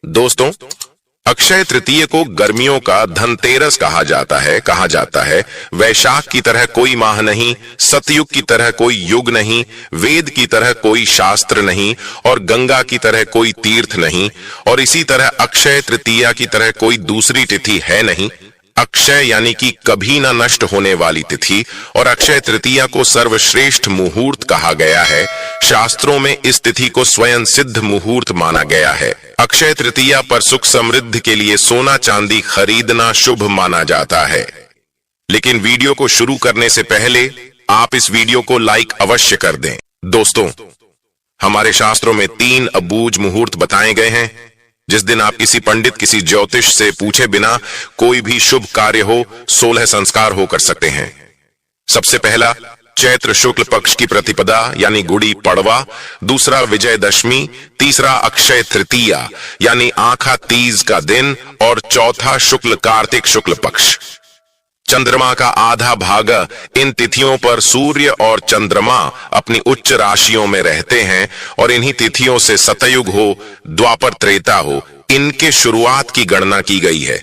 दोस्तों, अक्षय तृतीय को गर्मियों का धनतेरस कहा जाता है। वैशाख की तरह कोई माह नहीं, सतयुग की तरह कोई युग नहीं, वेद की तरह कोई शास्त्र नहीं और गंगा की तरह कोई तीर्थ नहीं, और इसी तरह अक्षय तृतीया की तरह कोई दूसरी तिथि है नहीं। अक्षय यानी कि कभी न नष्ट होने वाली तिथि, और अक्षय तृतीया को सर्वश्रेष्ठ मुहूर्त कहा गया है। शास्त्रों में इस तिथि को स्वयं सिद्ध मुहूर्त माना गया है। अक्षय तृतीया पर सुख समृद्धि के लिए सोना चांदी खरीदना शुभ माना जाता है। लेकिन वीडियो को शुरू करने से पहले आप इस वीडियो को लाइक अवश्य कर दें। दोस्तों, हमारे शास्त्रों में 3 अबूझ मुहूर्त बताए गए हैं, जिस दिन आप किसी पंडित, किसी ज्योतिष से पूछे बिना कोई भी शुभ कार्य हो, 16 संस्कार हो कर सकते हैं। सबसे पहला चैत्र शुक्ल पक्ष की प्रतिपदा यानी गुड़ी पड़वा, दूसरा विजयदशमी, तीसरा अक्षय तृतीया यानी आखा तीज का दिन, और चौथा शुक्ल कार्तिक शुक्ल पक्ष। चंद्रमा का आधा भाग इन तिथियों पर सूर्य और चंद्रमा अपनी उच्च राशियों में रहते हैं, और इन्हीं तिथियों से सतयुग हो, द्वापर त्रेता हो, इनके शुरुआत की गणना की गई है।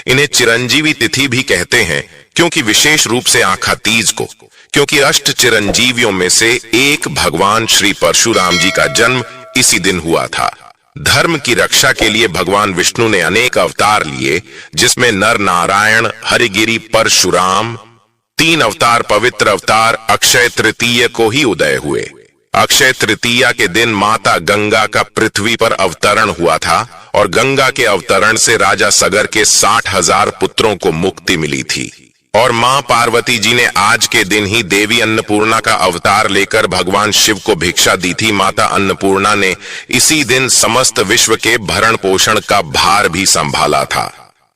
इन्हें चिरंजीवी तिथि भी कहते हैं, क्योंकि विशेष रूप से आखा तीज को, क्योंकि अष्ट चिरंजीवियों में से एक भगवान श्री परशुराम जी का जन्म इसी दिन हुआ था। धर्म की रक्षा के लिए भगवान विष्णु ने अनेक अवतार लिए, जिसमें नर नारायण, हरिगिरी, परशुराम, 3 अवतार, पवित्र अवतार अक्षय तृतीय को ही उदय हुए। अक्षय तृतीया के दिन माता गंगा का पृथ्वी पर अवतरण हुआ था, और गंगा के अवतरण से राजा सगर के 60,000 पुत्रों को मुक्ति मिली थी। और मां पार्वती जी ने आज के दिन ही देवी अन्नपूर्णा का अवतार लेकर भगवान शिव को भिक्षा दी थी। माता अन्नपूर्णा ने इसी दिन समस्त विश्व के भरण पोषण का भार भी संभाला था।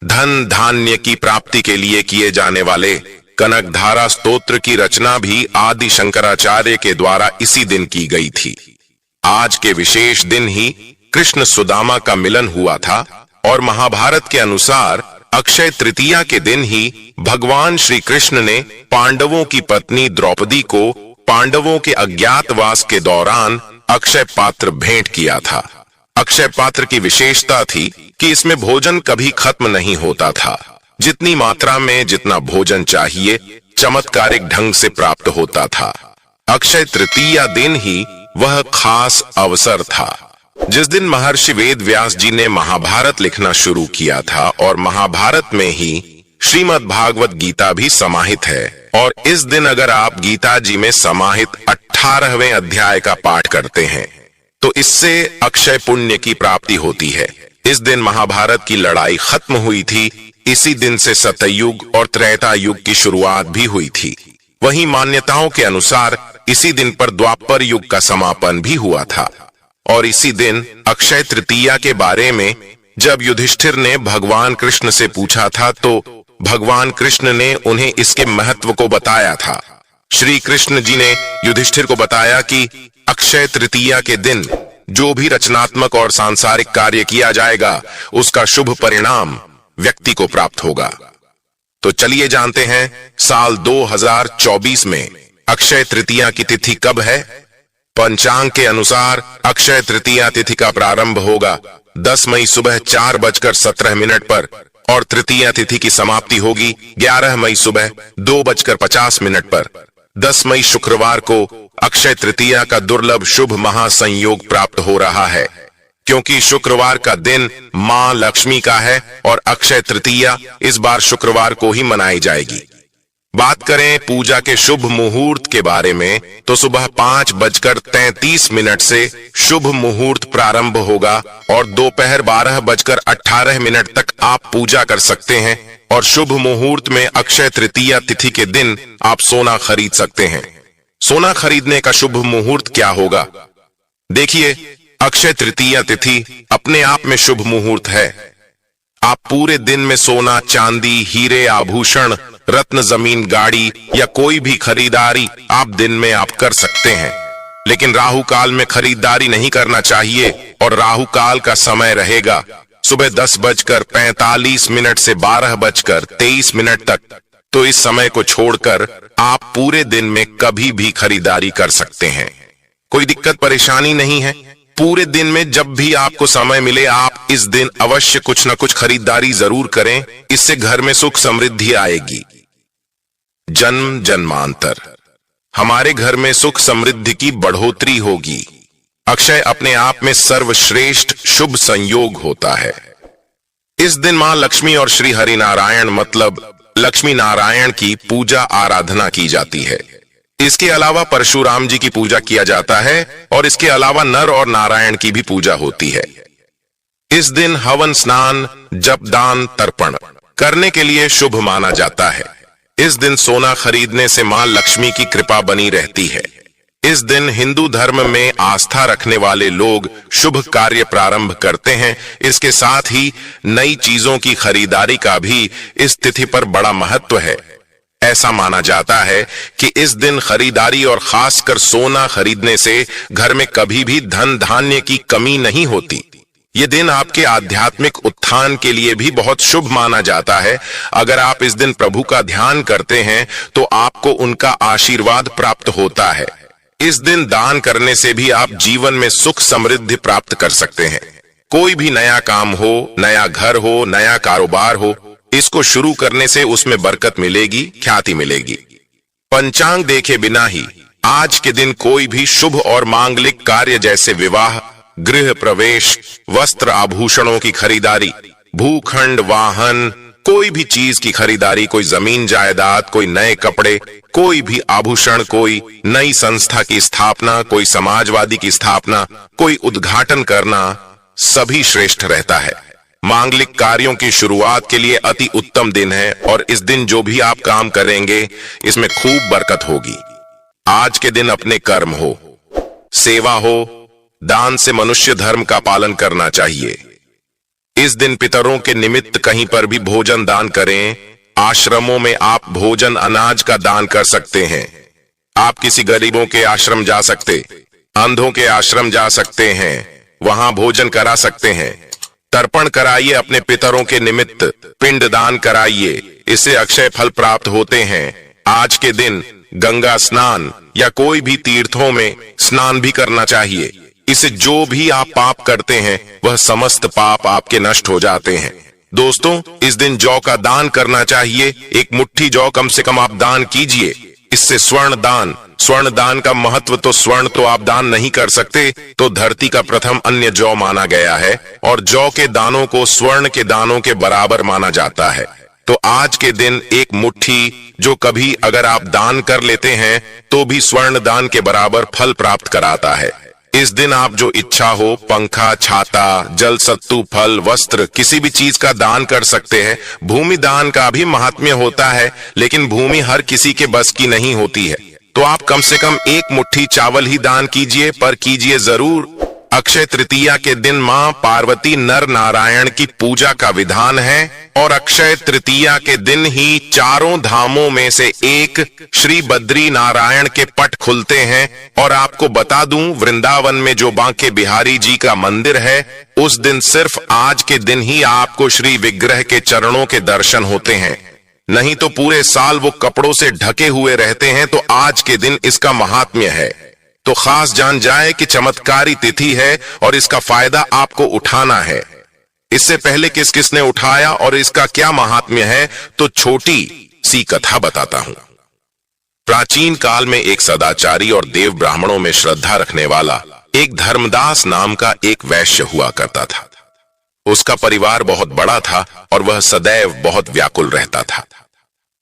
धन धान्य की प्राप्ति के लिए किए जाने वाले कनकधारा स्तोत्र की रचना भी आदि शंकराचार्य के द्वारा इसी दिन की गई थी। आज के विशेष दिन ही कृष्ण सुदामा का मिलन हुआ था, और महाभारत के अनुसार अक्षय तृतीया के दिन ही भगवान श्री कृष्ण ने पांडवों की पत्नी द्रौपदी को पांडवों के अज्ञातवास के दौरान अक्षय पात्र भेंट किया था। अक्षय पात्र की विशेषता थी कि इसमें भोजन कभी खत्म नहीं होता था। जितनी मात्रा में जितना भोजन चाहिए, चमत्कारिक ढंग से प्राप्त होता था। अक्षय तृतीया दिन ही वह खास अवसर था जिस दिन महर्षि वेद व्यास जी ने महाभारत लिखना शुरू किया था, और महाभारत में ही श्रीमद् भागवत गीता भी समाहित है। और इस दिन अगर आप गीता जी में समाहित 18वें अध्याय का पाठ करते हैं, तो इससे अक्षय पुण्य की प्राप्ति होती है। इस दिन महाभारत की लड़ाई खत्म हुई थी। इसी दिन से सतयुग और त्रेता युग की शुरुआत भी हुई थी। वहीं मान्यताओं के अनुसार इसी दिन पर द्वापर युग का समापन भी हुआ था। और इसी दिन अक्षय तृतीया के बारे में जब युधिष्ठिर ने भगवान कृष्ण से पूछा था, तो भगवान कृष्ण ने उन्हें इसके महत्व को बताया था। श्री कृष्ण जी ने युधिष्ठिर को बताया कि अक्षय तृतीया के दिन जो भी रचनात्मक और सांसारिक कार्य किया जाएगा, उसका शुभ परिणाम व्यक्ति को प्राप्त होगा। तो चलिए जानते हैं, साल 2024 में अक्षय तृतीया की तिथि कब है। पंचांग के अनुसार अक्षय तृतीया तिथि का प्रारंभ होगा 10 मई सुबह 4:17 पर, और तृतीया तिथि की समाप्ति होगी 11 मई सुबह 2:50 पर। 10 मई शुक्रवार को अक्षय तृतीया का दुर्लभ शुभ महासंयोग प्राप्त हो रहा है, क्योंकि शुक्रवार का दिन मां लक्ष्मी का है, और अक्षय तृतीया इस बार शुक्रवार को ही मनाई जाएगी। बात करें पूजा के शुभ मुहूर्त के बारे में, तो सुबह 5:33 से शुभ मुहूर्त प्रारंभ होगा, और दोपहर 12:18 तक आप पूजा कर सकते हैं। और शुभ मुहूर्त में अक्षय तृतीया तिथि के दिन आप सोना खरीद सकते हैं। सोना खरीदने का शुभ मुहूर्त क्या होगा? देखिए, अक्षय तृतीया तिथि अपने आप में शुभ मुहूर्त है। आप पूरे दिन में सोना, चांदी, हीरे, आभूषण, रत्न, जमीन, गाड़ी या कोई भी खरीदारी आप दिन में आप कर सकते हैं। लेकिन राहु काल में खरीदारी नहीं करना चाहिए, और राहु काल का समय रहेगा सुबह 10:45 से 12:23 तक। तो इस समय को छोड़कर आप पूरे दिन में कभी भी खरीदारी कर सकते हैं। कोई दिक्कत परेशानी नहीं है, पूरे दिन में जब भी आपको समय मिले आप इस दिन अवश्य कुछ न कुछ खरीदारी जरूर करें, इससे घर में सुख समृद्धि आएगी। जन्म जन्मांतर हमारे घर में सुख समृद्धि की बढ़ोतरी होगी। अक्षय अपने आप में सर्वश्रेष्ठ शुभ संयोग होता है। इस दिन मां लक्ष्मी और श्री हरि नारायण मतलब लक्ष्मी नारायण की पूजा आराधना की जाती है। इसके अलावा परशुराम जी की पूजा किया जाता है और इसके अलावा नर और नारायण की भी पूजा होती है। इस दिन हवन स्नान जप दान तर्पण करने के लिए शुभ माना जाता है। इस दिन सोना खरीदने से मां लक्ष्मी की कृपा बनी रहती है। इस दिन हिंदू धर्म में आस्था रखने वाले लोग शुभ कार्य प्रारंभ करते हैं। इसके साथ ही नई चीजों की खरीदारी का भी इस तिथि पर बड़ा महत्व है। ऐसा माना जाता है कि इस दिन खरीदारी और खासकर सोना खरीदने से घर में कभी भी धन धान्य की कमी नहीं होती। ये दिन आपके आध्यात्मिक उत्थान के लिए भी बहुत शुभ माना जाता है। अगर आप इस दिन प्रभु का ध्यान करते हैं तो आपको उनका आशीर्वाद प्राप्त होता है। इस दिन दान करने से भी आप जीवन में सुख समृद्धि प्राप्त कर सकते हैं। कोई भी नया काम हो, नया घर हो, नया कारोबार हो, इसको शुरू करने से उसमें बरकत मिलेगी, ख्याति मिलेगी। पंचांग देखे बिना ही आज के दिन कोई भी शुभ और मांगलिक कार्य जैसे विवाह, गृह प्रवेश, वस्त्र आभूषणों की खरीदारी, भूखंड, वाहन, कोई भी चीज की खरीदारी, कोई जमीन जायदाद, कोई नए कपड़े, कोई भी आभूषण, कोई नई संस्था की स्थापना, कोई समाजवादी की स्थापना, कोई उद्घाटन करना सभी श्रेष्ठ रहता है। मांगलिक कार्यों की शुरुआत के लिए अति उत्तम दिन है और इस दिन जो भी आप काम करेंगे इसमें खूब बरकत होगी। आज के दिन अपने कर्म हो, सेवा हो, दान से मनुष्य धर्म का पालन करना चाहिए। इस दिन पितरों के निमित्त कहीं पर भी भोजन दान करें। आश्रमों में आप भोजन अनाज का दान कर सकते हैं। आप किसी गरीबों के आश्रम जा सकते, अंधों के आश्रम जा सकते हैं, वहां भोजन करा सकते हैं। तर्पण कराइए, अपने पितरों के निमित्त पिंड दान कराइए, इससे अक्षय फल प्राप्त होते हैं। आज के दिन गंगा स्नान या कोई भी तीर्थों में स्नान भी करना चाहिए। इससे जो भी आप पाप करते हैं वह समस्त पाप आपके नष्ट हो जाते हैं। दोस्तों, इस दिन जौ का दान करना चाहिए। एक मुट्ठी जौ कम से कम आप दान कीजिए। इससे स्वर्ण दान का महत्व, तो स्वर्ण तो आप दान नहीं कर सकते, तो धरती का प्रथम अन्य जौ माना गया है और जौ के दानों को स्वर्ण के दानों के बराबर माना जाता है। तो आज के दिन एक मुट्ठी जो कभी अगर आप दान कर लेते हैं तो भी स्वर्ण दान के बराबर फल प्राप्त कराता है। इस दिन आप जो इच्छा हो, पंखा, छाता, जल सत्तू, फल, वस्त्र, किसी भी चीज का दान कर सकते हैं। भूमि दान का भी महात्म्य होता है, लेकिन भूमि हर किसी के बस की नहीं होती है। तो आप कम से कम एक मुट्ठी चावल ही दान कीजिए, पर कीजिए जरूर। अक्षय तृतीया के दिन मां पार्वती नर नारायण की पूजा का विधान है और अक्षय तृतीया के दिन ही चारों धामों में से एक श्री बद्री नारायण के पट खुलते हैं। और आपको बता दूं, वृंदावन में जो बांके बिहारी जी का मंदिर है, उस दिन सिर्फ आज के दिन ही आपको श्री विग्रह के चरणों के दर्शन होते हैं, नहीं तो पूरे साल वो कपड़ों से ढके हुए रहते हैं। तो आज के दिन इसका महात्म्य है, तो खास जान जाए कि चमत्कारी तिथि है और इसका फायदा आपको उठाना है। इससे पहले किस किस ने उठाया और इसका क्या महात्म्य है, तो छोटी सी कथा बताता हूं। प्राचीन काल में एक सदाचारी और देव ब्राह्मणों में श्रद्धा रखने वाला एक धर्मदास नाम का एक वैश्य हुआ करता था। उसका परिवार बहुत बड़ा था और वह सदैव बहुत व्याकुल रहता था।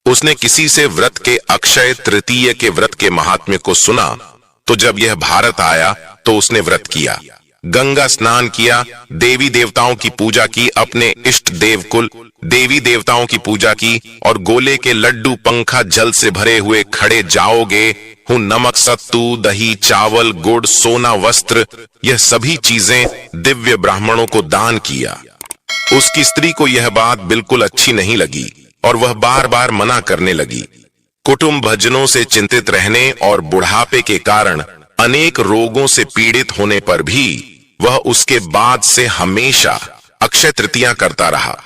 उसने किसी से व्रत के अक्षय तृतीय के व्रत के महात्म्य को सुना, तो जब यह भारत आया तो उसने व्रत किया, गंगा स्नान किया, देवी देवताओं की पूजा की, अपने इष्ट देवकुल देवी देवताओं की पूजा की और गोले के लड्डू, पंखा, जल से भरे हुए खड़े जाओगे हूं, नमक, सत्तू, दही, चावल, गुड़, सोना, वस्त्र, यह सभी चीजें दिव्य ब्राह्मणों को दान किया। उसकी स्त्री को यह बात बिल्कुल अच्छी नहीं लगी और वह बार बार मना करने लगी। कुटुंब भजनों से चिंतित रहने और बुढ़ापे के कारण अनेक रोगों से पीड़ित होने पर भी वह उसके बाद से हमेशा अक्षय तृतीया करता रहा।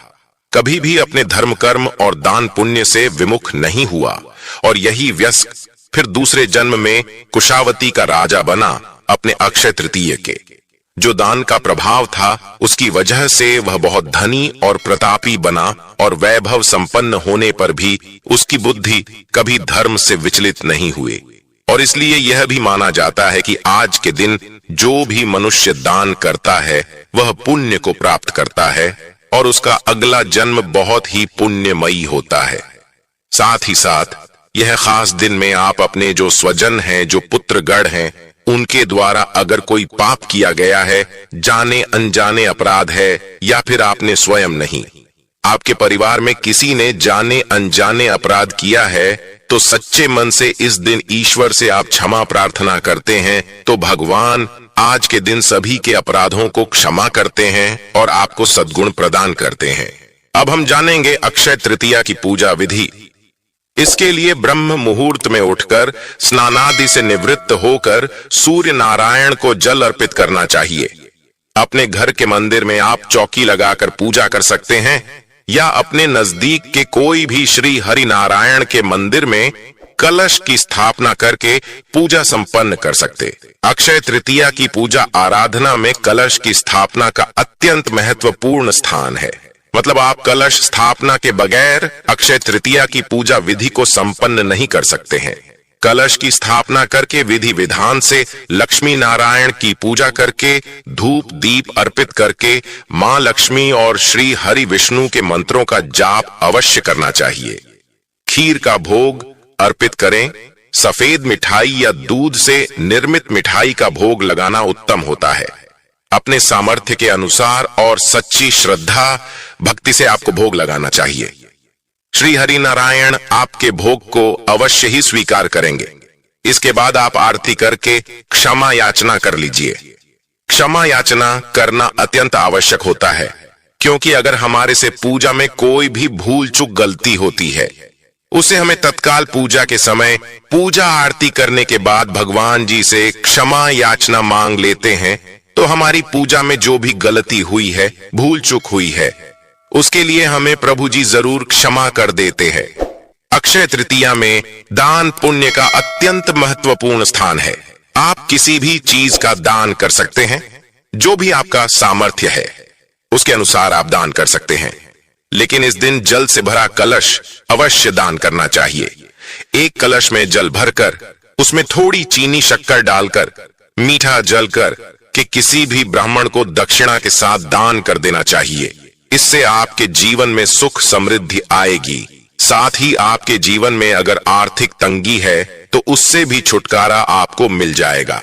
कभी भी अपने धर्म कर्म और दान पुण्य से विमुख नहीं हुआ और यही व्यस्क फिर दूसरे जन्म में कुशावती का राजा बना अपने अक्षय तृतीय के। जो दान का प्रभाव था, उसकी वजह से वह बहुत धनी और प्रतापी बना और वैभव संपन्न होने पर भी उसकी बुद्धि कभी धर्म से विचलित नहीं हुई। और इसलिए यह भी माना जाता है कि आज के दिन जो भी मनुष्य दान करता है वह पुण्य को प्राप्त करता है और उसका अगला जन्म बहुत ही पुण्यमयी होता है। साथ ही साथ यह खास दिन में आप अपने जो स्वजन हैं, जो पुत्रगण हैं, उनके द्वारा अगर कोई पाप किया गया है, जाने अनजाने अपराध है या फिर आपने स्वयं नहीं, आपके परिवार में किसी ने जाने अनजाने अपराध किया है, तो सच्चे मन से इस दिन ईश्वर से आप क्षमा प्रार्थना करते हैं तो भगवान आज के दिन सभी के अपराधों को क्षमा करते हैं और आपको सद्गुण प्रदान करते हैं। अब हम जानेंगे अक्षय तृतीया की पूजा विधि। इसके लिए ब्रह्म मुहूर्त में उठकर स्नानादि से निवृत्त होकर सूर्य नारायण को जल अर्पित करना चाहिए। अपने घर के मंदिर में आप चौकी लगाकर पूजा कर सकते हैं या अपने नजदीक के कोई भी श्री हरि नारायण के मंदिर में कलश की स्थापना करके पूजा संपन्न कर सकते। अक्षय तृतीया की पूजा आराधना में कलश की स्थापना का अत्यंत महत्वपूर्ण स्थान है। मतलब आप कलश स्थापना के बगैर अक्षय तृतीया की पूजा विधि को संपन्न नहीं कर सकते हैं। कलश की स्थापना करके विधि विधान से लक्ष्मी नारायण की पूजा करके धूप दीप अर्पित करके मां लक्ष्मी और श्री हरि विष्णु के मंत्रों का जाप अवश्य करना चाहिए। खीर का भोग अर्पित करें। सफेद मिठाई या दूध से निर्मित मिठाई का भोग लगाना उत्तम होता है। अपने सामर्थ्य के अनुसार और सच्ची श्रद्धा भक्ति से आपको भोग लगाना चाहिए। श्री हरि नारायण आपके भोग को अवश्य ही स्वीकार करेंगे। इसके बाद आप आरती करके क्षमा याचना कर लीजिए। क्षमा याचना करना अत्यंत आवश्यक होता है, क्योंकि अगर हमारे से पूजा में कोई भी भूल चूक गलती होती है, उसे हमें तत्काल पूजा के समय पूजा आरती करने के बाद भगवान जी से क्षमा याचना मांग लेते हैं, तो हमारी पूजा में जो भी गलती हुई है, भूल चूक हुई है, उसके लिए हमें प्रभु जी जरूर क्षमा कर देते हैं। अक्षय तृतीया में दान पुण्य का अत्यंत महत्वपूर्ण स्थान है। आप किसी भी चीज का दान कर सकते हैं, जो भी आपका सामर्थ्य है उसके अनुसार आप दान कर सकते हैं। लेकिन इस दिन जल से भरा कलश अवश्य दान करना चाहिए। एक कलश में जल भरकर उसमें थोड़ी चीनी शक्कर डालकर मीठा जल कर कि किसी भी ब्राह्मण को दक्षिणा के साथ दान कर देना चाहिए। इससे आपके जीवन में सुख समृद्धि आएगी। साथ ही आपके जीवन में अगर आर्थिक तंगी है तो उससे भी छुटकारा आपको मिल जाएगा।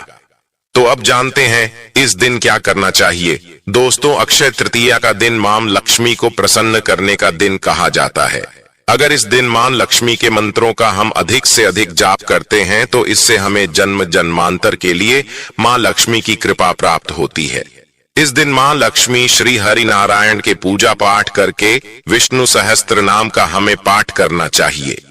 तो अब जानते हैं इस दिन क्या करना चाहिए। दोस्तों, अक्षय तृतीया का दिन मां लक्ष्मी को प्रसन्न करने का दिन कहा जाता है। अगर इस दिन मां लक्ष्मी के मंत्रों का हम अधिक से अधिक जाप करते हैं तो इससे हमें जन्म जन्मांतर के लिए मां लक्ष्मी की कृपा प्राप्त होती है। इस दिन मां लक्ष्मी श्री हरि नारायण के पूजा पाठ करके विष्णु सहस्त्र नाम का हमें पाठ करना चाहिए।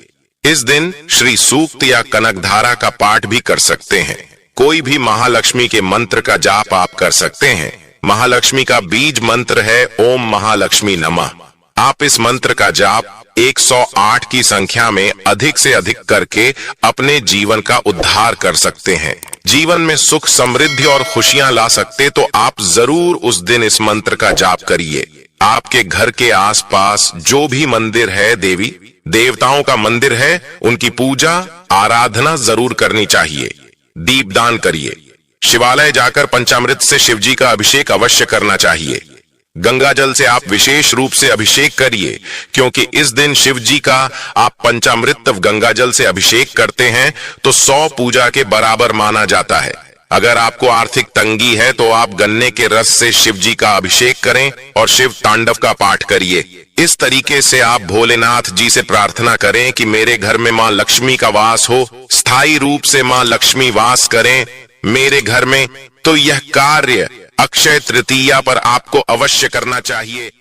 इस दिन श्री सूक्त या कनकधारा का पाठ भी कर सकते हैं। कोई भी महालक्ष्मी के मंत्र का जाप आप कर सकते हैं। महालक्ष्मी का बीज मंत्र है ओम महालक्ष्मी नमः। आप इस मंत्र का जाप 108 की संख्या में अधिक से अधिक करके अपने जीवन का उद्धार कर सकते हैं। जीवन में सुख समृद्धि और खुशियां ला सकते तो आप जरूर उस दिन इस मंत्र का जाप करिए। आपके घर के आसपास जो भी मंदिर है, देवी देवताओं का मंदिर है, उनकी पूजा आराधना जरूर करनी चाहिए। दीपदान करिए। शिवालय जाकर पंचामृत से शिवजी का अभिषेक अवश्य करना चाहिए। गंगा जल से आप विशेष रूप से अभिषेक करिए, क्योंकि इस दिन शिव जी का आप पंचामृत गंगा जल से अभिषेक करते हैं तो 100 पूजा के बराबर माना जाता है। अगर आपको आर्थिक तंगी है तो आप गन्ने के रस से शिव जी का अभिषेक करें और शिव तांडव का पाठ करिए। इस तरीके से आप भोलेनाथ जी से प्रार्थना करें कि मेरे घर में मां लक्ष्मी का वास हो, स्थायी रूप से मां लक्ष्मी वास करें मेरे घर में। तो यह कार्य अक्षय तृतीया पर आपको अवश्य करना चाहिए।